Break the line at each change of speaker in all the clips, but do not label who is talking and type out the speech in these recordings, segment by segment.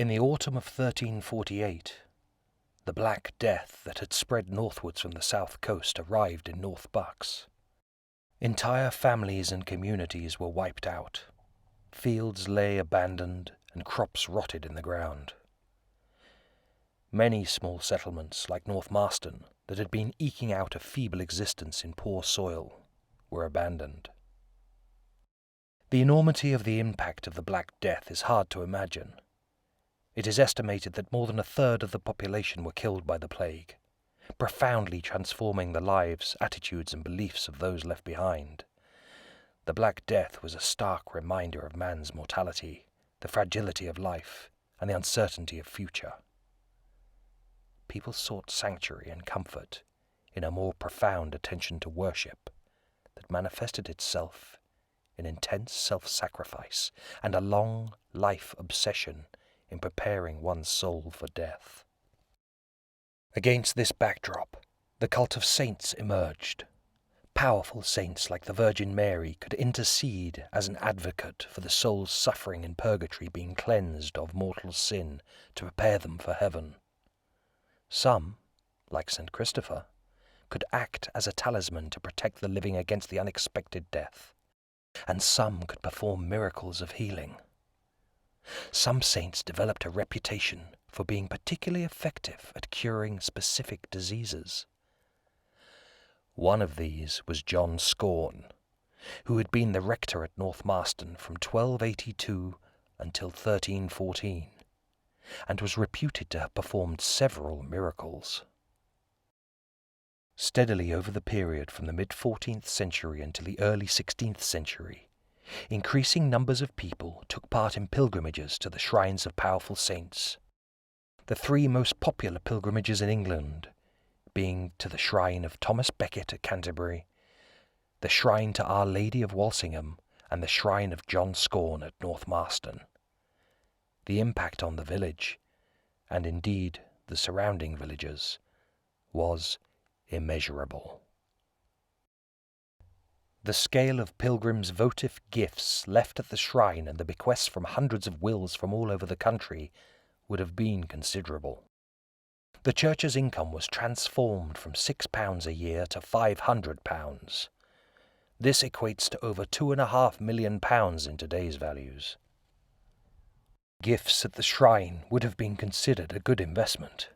In the autumn of 1348, the Black Death that had spread northwards from the south coast arrived in North Bucks. Entire families and communities were wiped out. Fields lay abandoned and crops rotted in the ground. Many small settlements, like Notrh Marston, that had been eking out a feeble existence in poor soil, were abandoned. The enormity of the impact of the Black Death is hard to imagine. It is estimated that more than a third of the population were killed by the plague, profoundly transforming the lives, attitudes, and beliefs of those left behind. The Black Death was a stark reminder of man's mortality, the fragility of life, and the uncertainty of future. People sought sanctuary and comfort in a more profound attention to worship that manifested itself in intense self-sacrifice and a long life obsession in preparing one's soul for death. Against this backdrop, the cult of saints emerged. Powerful saints like the Virgin Mary could intercede as an advocate for the souls suffering in purgatory being cleansed of mortal sin to prepare them for heaven. Some, like St. Christopher, could act as a talisman to protect the living against the unexpected death, and some could perform miracles of healing. Some saints developed a reputation for being particularly effective at curing specific diseases. One of these was John Scorn, who had been the rector at Notrh Marston from 1282 until 1314, and was reputed to have performed several miracles. Steadily over the period from the mid-14th century until the early 16th century, increasing numbers of people took part in pilgrimages to the shrines of powerful saints. The three most popular pilgrimages in England being to the shrine of Thomas Becket at Canterbury, the shrine to Our Lady of Walsingham, and the shrine of John Scorn at Notrh Marston. The impact on the village, and indeed the surrounding villages, was immeasurable. The scale of pilgrims' votive gifts left at the shrine and the bequests from hundreds of wills from all over the country would have been considerable. The church's income was transformed from £6 a year to £500. This equates to over £2.5 million in today's values. Gifts at the shrine would have been considered a good investment.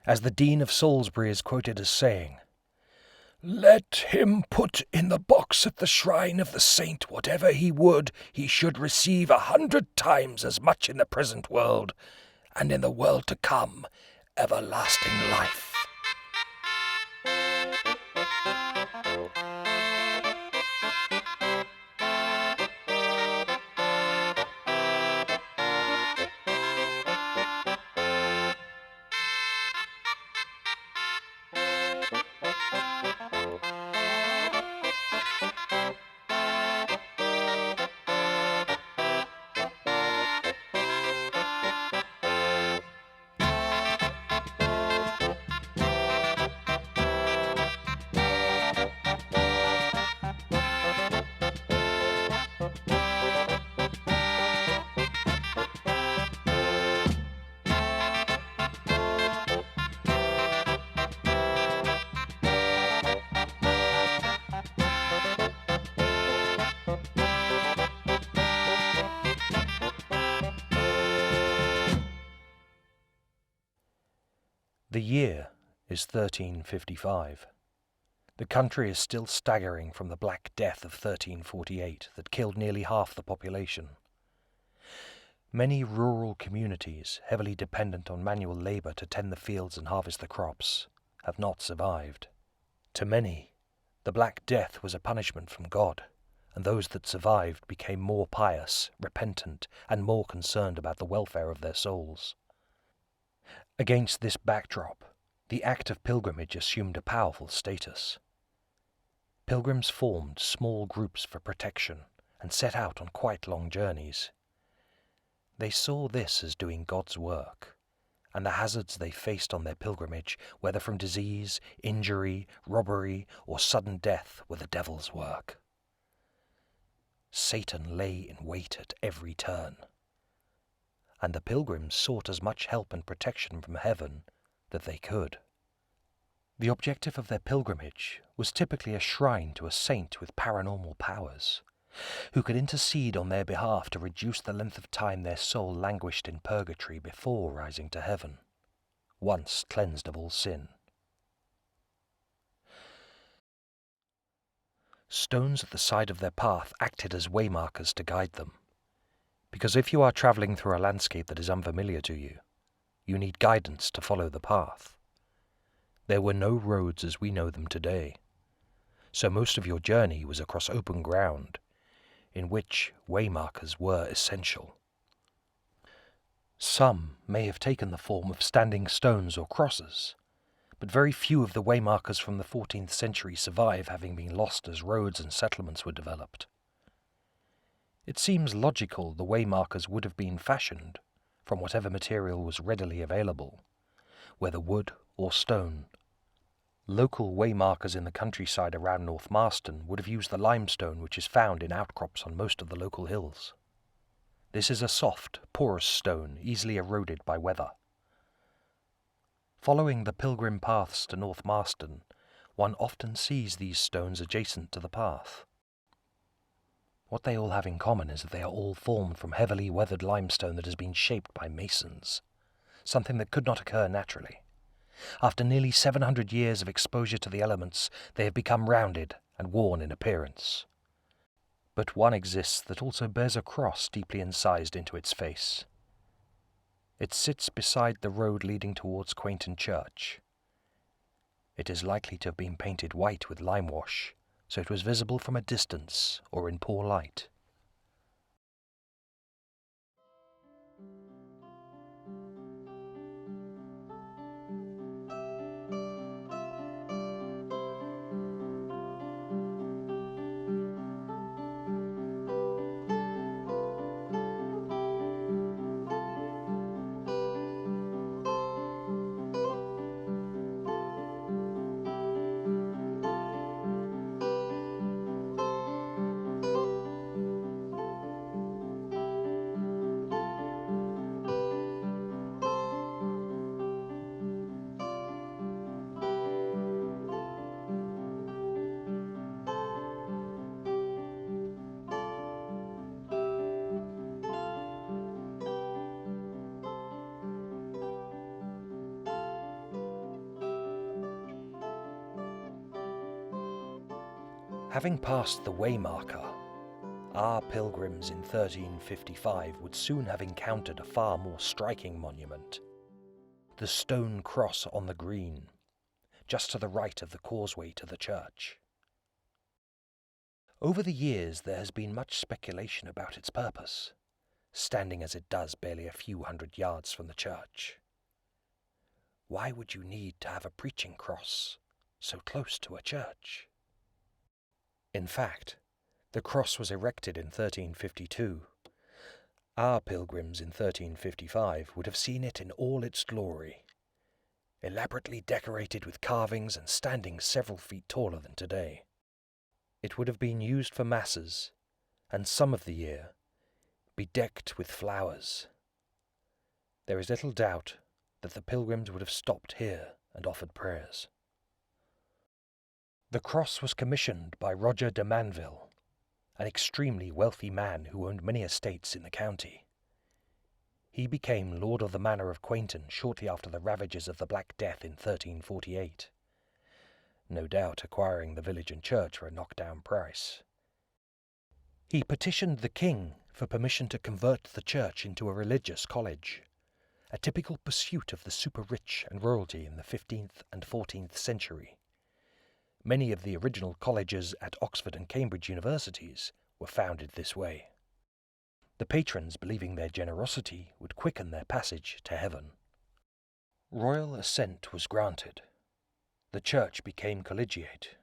As the Dean of Salisbury is quoted as saying, "Let him put in the box at the shrine of the saint whatever he would, he should receive 100 times as much in the present world, and in the world to come, everlasting life." The year is 1355. The country is still staggering from the Black Death of 1348 that killed nearly half the population. Many rural communities, heavily dependent on manual labour to tend the fields and harvest the crops, have not survived. To many, the Black Death was a punishment from God, and those that survived became more pious, repentant, and more concerned about the welfare of their souls. Against this backdrop, the act of pilgrimage assumed a powerful status. Pilgrims formed small groups for protection and set out on quite long journeys. They saw this as doing God's work, and the hazards they faced on their pilgrimage, whether from disease, injury, robbery, or sudden death, were the devil's work. Satan lay in wait at every turn. and the pilgrims sought as much help and protection from heaven that they could. The objective of their pilgrimage was typically a shrine to a saint with paranormal powers, who could intercede on their behalf to reduce the length of time their soul languished in purgatory before rising to heaven, once cleansed of all sin. Stones at the side of their path acted as waymarkers to guide them, because if you are travelling through a landscape that is unfamiliar to you, you need guidance to follow the path. There were no roads as we know them today, so most of your journey was across open ground, in which waymarkers were essential. Some may have taken the form of standing stones or crosses, but very few of the waymarkers from the 14th century survive, having been lost as roads and settlements were developed. It seems logical the waymarkers would have been fashioned from whatever material was readily available, whether wood or stone. Local waymarkers in the countryside around Notrh Marston would have used the limestone which is found in outcrops on most of the local hills. This is a soft, porous stone, easily eroded by weather. Following the pilgrim paths to Notrh Marston, one often sees these stones adjacent to the path. What they all have in common is that they are all formed from heavily weathered limestone that has been shaped by masons, something that could not occur naturally. After nearly 700 years of exposure to the elements, they have become rounded and worn in appearance. But one exists that also bears a cross deeply incised into its face. It sits beside the road leading towards Quainton Church. It is likely to have been painted white with lime wash, so it was visible from a distance or in poor light. Having passed the waymarker, our pilgrims in 1355 would soon have encountered a far more striking monument, the stone cross on the green, just to the right of the causeway to the church. Over the years there has been much speculation about its purpose, standing as it does barely a few hundred yards from the church. Why would you need to have a preaching cross so close to a church? In fact, the cross was erected in 1352. Our pilgrims in 1355 would have seen it in all its glory, elaborately decorated with carvings and standing several feet taller than today. It would have been used for masses, and some of the year bedecked with flowers. There is little doubt that the pilgrims would have stopped here and offered prayers. The cross was commissioned by Roger de Manville, an extremely wealthy man who owned many estates in the county. He became Lord of the Manor of Quainton shortly after the ravages of the Black Death in 1348, no doubt acquiring the village and church for a knockdown price. He petitioned the king for permission to convert the church into a religious college, a typical pursuit of the super-rich and royalty in the 15th and 14th century. Many of the original colleges at Oxford and Cambridge universities were founded this way. The patrons, believing their generosity would quicken their passage to heaven. Royal assent was granted. The church became collegiate,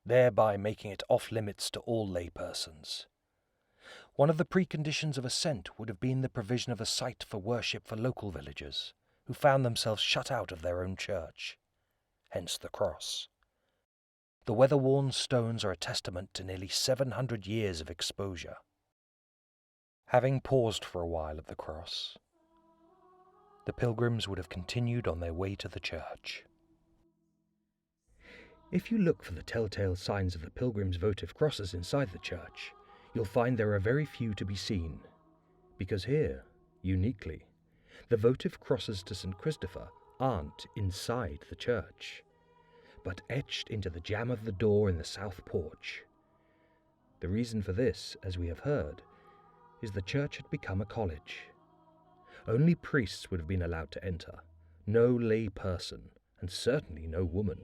thereby making it off-limits to all laypersons. One of the preconditions of assent would have been the provision of a site for worship for local villagers, who found themselves shut out of their own church, hence the cross. The weather-worn stones are a testament to nearly 700 years of exposure. Having paused for a while at the cross, the pilgrims would have continued on their way to the church.
If you look for the telltale signs of the pilgrims' votive crosses inside the church, you'll find there are very few to be seen, because here, uniquely, the votive crosses to St. Christopher aren't inside the church, but etched into the jamb of the door in the south porch. The reason for this, as we have heard, is the church had become a college. Only priests would have been allowed to enter. No lay person, and certainly no woman,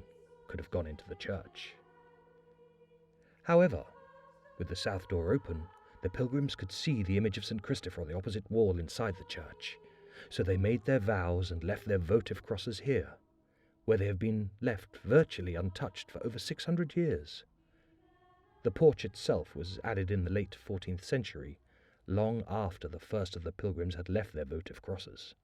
could have gone into the church. However, with the south door open, the pilgrims could see the image of St. Christopher on the opposite wall inside the church, so they made their vows and left their votive crosses here, where they have been left virtually untouched for over 600 years. The porch itself was added in the late 14th century, long after the first of the pilgrims had left their votive crosses.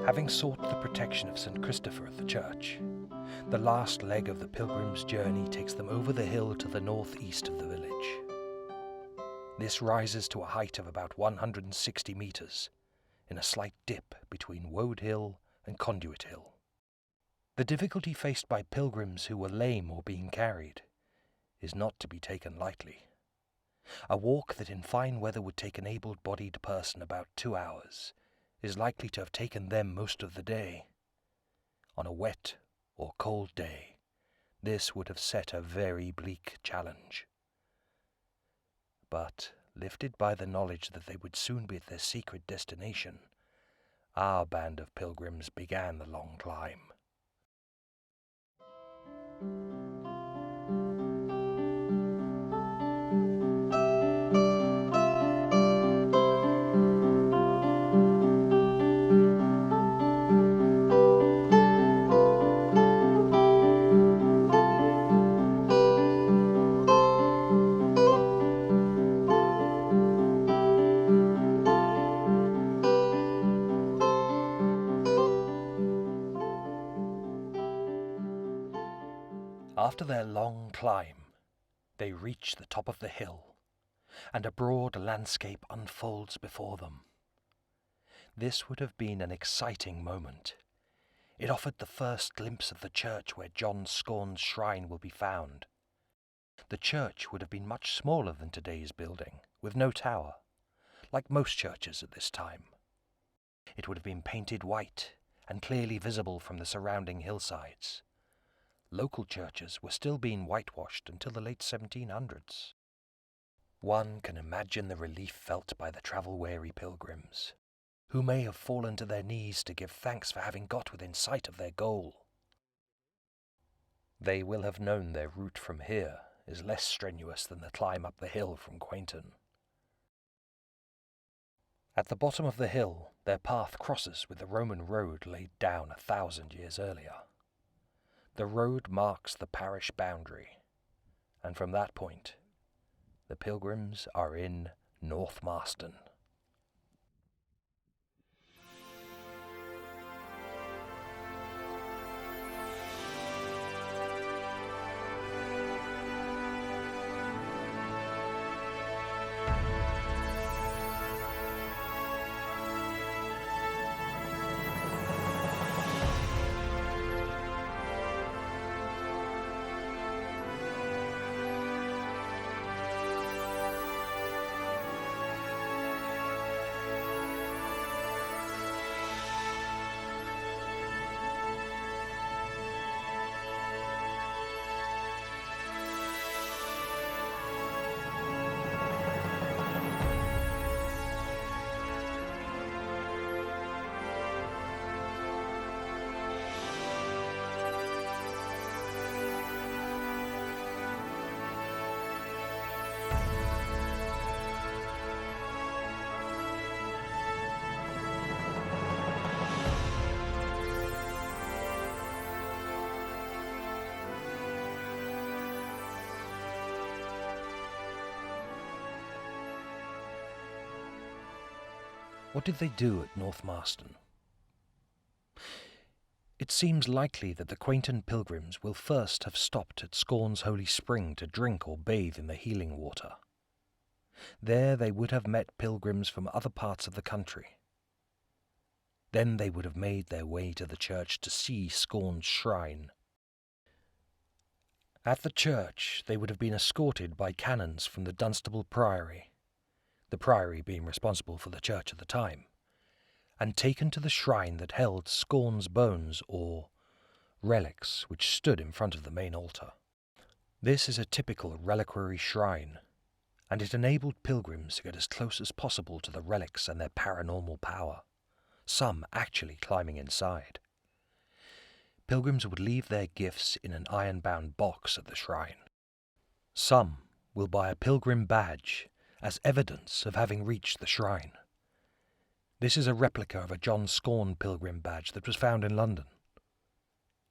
Having sought the protection of St. Christopher at the church, the last leg of the pilgrim's journey takes them over the hill to the northeast of the village. This rises to a height of about 160 metres, in a slight dip between Woad Hill and Conduit Hill. The difficulty faced by pilgrims who were lame or being carried is not to be taken lightly. A walk that in fine weather would take an able-bodied person about 2 hours is likely to have taken them most of the day. On a wet or cold day, this would have set a very bleak challenge. But, lifted by the knowledge that they would soon be at their secret destination, our band of pilgrims began the long climb. After their long climb, they reach the top of the hill, and a broad landscape unfolds before them. This would have been an exciting moment. It offered the first glimpse of the church where John Scorn's shrine will be found. The church would have been much smaller than today's building, with no tower, like most churches at this time. It would have been painted white and clearly visible from the surrounding hillsides. Local churches were still being whitewashed until the late 1700s. One can imagine the relief felt by the travel-weary pilgrims, who may have fallen to their knees to give thanks for having got within sight of their goal. They will have known their route from here is less strenuous than the climb up the hill from Quainton. At the bottom of the hill, their path crosses with the Roman road laid down 1,000 years earlier. The road marks the parish boundary, and from that point, the pilgrims are in Notrh Marston. What did they do at Notrh Marston? It seems likely that the Quainton Pilgrims will first have stopped at Scorn's holy spring to drink or bathe in the healing water. There they would have met pilgrims from other parts of the country. Then they would have made their way to the church to see Scorn's shrine. At the church they would have been escorted by canons from the Dunstable Priory, the priory being responsible for the church at the time, and taken to the shrine that held Scorn's bones, or relics, which stood in front of the main altar. This is a typical reliquary shrine, and it enabled pilgrims to get as close as possible to the relics and their paranormal power, some actually climbing inside. Pilgrims would leave their gifts in an iron-bound box at the shrine. Some will buy a pilgrim badge as evidence of having reached the shrine. This is a replica of a John Scorn pilgrim badge that was found in London.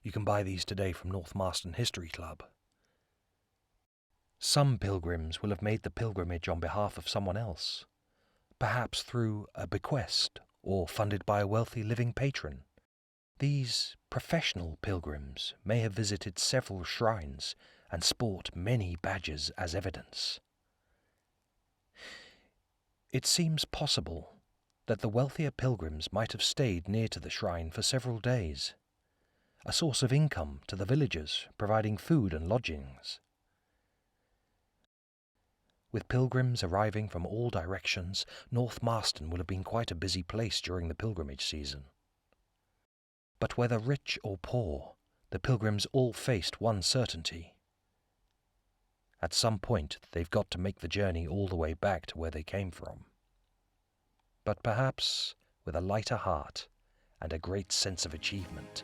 You can buy these today from Notrh Marston History Club. Some pilgrims will have made the pilgrimage on behalf of someone else, perhaps through a bequest or funded by a wealthy living patron. These professional pilgrims may have visited several shrines and sport many badges as evidence. It seems possible that the wealthier pilgrims might have stayed near to the shrine for several days, a source of income to the villagers, providing food and lodgings. With pilgrims arriving from all directions, Notrh Marston will have been quite a busy place during the pilgrimage season. But whether rich or poor, the pilgrims all faced one certainty. At some point, they've got to make the journey all the way back to where they came from. But perhaps with a lighter heart and a great sense of achievement.